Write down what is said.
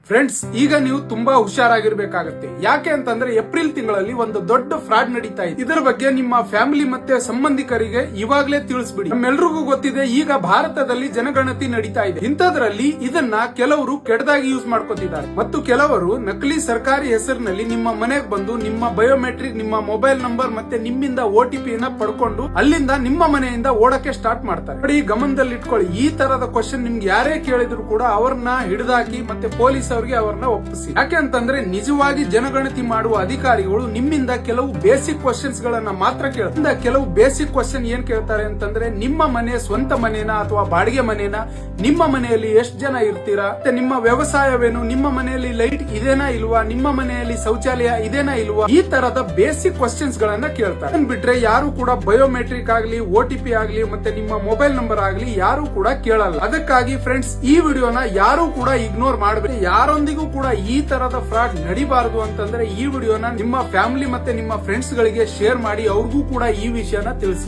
Friends, ಈಗ ನೀವು ತುಂಬಾ ಹುಷಾರಾಗಿರ್ಬೇಕಾಗತ್ತೆ. ಯಾಕೆ ಅಂತಂದ್ರೆ ಏಪ್ರಿಲ್ ತಿಂಗಳಲ್ಲಿ ಒಂದು ದೊಡ್ಡ ಫ್ರಾಡ್ ನಡೀತಾ ಇದೆ. ಇದರ ಬಗ್ಗೆ ನಿಮ್ಮ ಫ್ಯಾಮಿಲಿ ಮತ್ತೆ ಸಂಬಂಧಿಕರಿಗೆ ಇವಾಗಲೇ ತಿಳಿಸ್ಬಿಡಿ. ನಮ್ಮೆಲ್ರಿಗೂ ಗೊತ್ತಿದೆ, ಈಗ ಭಾರತದಲ್ಲಿ ಜನಗಣತಿ ನಡೀತಾ ಇದೆ. ಇಂಥದ್ರಲ್ಲಿ ಇದನ್ನ ಕೆಲವರು ಕೆಟ್ಟದಾಗಿ ಯೂಸ್ ಮಾಡ್ಕೊತಿದ್ದಾರೆ ಮತ್ತು ಕೆಲವರು ನಕಲಿ ಸರ್ಕಾರಿ ಹೆಸರಿನಲ್ಲಿ ನಿಮ್ಮ ಮನೆಗೆ ಬಂದು ನಿಮ್ಮ ಬಯೋಮೆಟ್ರಿಕ್, ನಿಮ್ಮ ಮೊಬೈಲ್ ನಂಬರ್ ಮತ್ತೆ ನಿಮ್ಮಿಂದ OTP ನ ಪಡ್ಕೊಂಡು ಅಲ್ಲಿಂದ ನಿಮ್ಮ ಮನೆಯಿಂದ ಓಡಕ್ಕೆ ಸ್ಟಾರ್ಟ್ ಮಾಡ್ತಾರೆ. ನೋಡಿ, ಗಮನದಲ್ಲಿ ಇಟ್ಕೊಳ್ಳಿ. ಈ ತರದ ಕ್ವಶನ್ ನಿಮ್ಗೆ ಯಾರೇ ಕೇಳಿದ್ರು ಕೂಡ ಅವ್ರನ್ನ ಹಿಡಿದಾಕಿ ಮತ್ತೆ ಪೊಲೀಸ್ ಅವರನ್ನ ಒಪ್ಪಿಸಿ. ಯಾಕೆ ಅಂತಂದ್ರೆ ನಿಜವಾಗಿ ಜನಗಣತಿ ಮಾಡುವ ಅಧಿಕಾರಿಗಳು ನಿಮ್ಮಿಂದ ಕೆಲವು ಬೇಸಿಕ್ ಕ್ವಶನ್ಸ್ ಗಳನ್ನ ಮಾತ್ರ ಕೇಳ್ತಾರೆ. ಕೆಲವು ಬೇಸಿಕ್ ಕ್ವಶನ್ ಏನ್ ಕೇಳ್ತಾರೆ ಅಂತಂದ್ರೆ, ನಿಮ್ಮ ಮನೆ ಸ್ವಂತ ಮನೇನಾ ಅಥವಾ ಬಾಡಿಗೆ ಮನೇನಾ, ನಿಮ್ಮ ಮನೆಯಲ್ಲಿ ಎಷ್ಟು ಜನ ಇರ್ತೀರಾ, ಮತ್ತೆ ನಿಮ್ಮ ವ್ಯವಸಾಯವೇನು, ನಿಮ್ಮ ಮನೆಯಲ್ಲಿ ಲೈಟ್ ಇದೇನಾ ಇಲ್ವಾ, ನಿಮ್ಮ ಮನೆಯಲ್ಲಿ ಶೌಚಾಲಯ ಇದೇನಾ ಇಲ್ವಾ, ಈ ತರದ ಬೇಸಿಕ್ ಕ್ವಶನ್ಸ್ ಗಳನ್ನ ಕೇಳ್ತಾರೆ. ಬಿಟ್ರೆ ಯಾರು ಕೂಡ ಬಯೋಮೆಟ್ರಿಕ್ ಆಗ್ಲಿ, OTP ಆಗ್ಲಿ ಮತ್ತೆ ನಿಮ್ಮ ಮೊಬೈಲ್ ನಂಬರ್ ಆಗ್ಲಿ ಯಾರು ಕೂಡ ಕೇಳಲ್ಲ. ಅದಕ್ಕಾಗಿ ಫ್ರೆಂಡ್ಸ್, ಈ ವಿಡಿಯೋನ ಯಾರು ಕೂಡ ಇಗ್ನೋರ್ ಮಾಡಬೇಡಿ. ಯಾರೊಂದಿಗೂ ಕೂಡ ಈ ತರದ ಫ್ರಾಡ್ ನಡಿಬಾರದು ಅಂತಂದ್ರೆ ಈ ವಿಡಿಯೋನ ನಿಮ್ಮ ಫ್ಯಾಮಿಲಿ ಮತ್ತೆ ನಿಮ್ಮ ಫ್ರೆಂಡ್ಸ್ ಗಳಿಗೆ ಶೇರ್ ಮಾಡಿ, ಅವ್ರಿಗೂ ಕೂಡ ಈ ವಿಷಯನ ತಿಳಿಸಿ.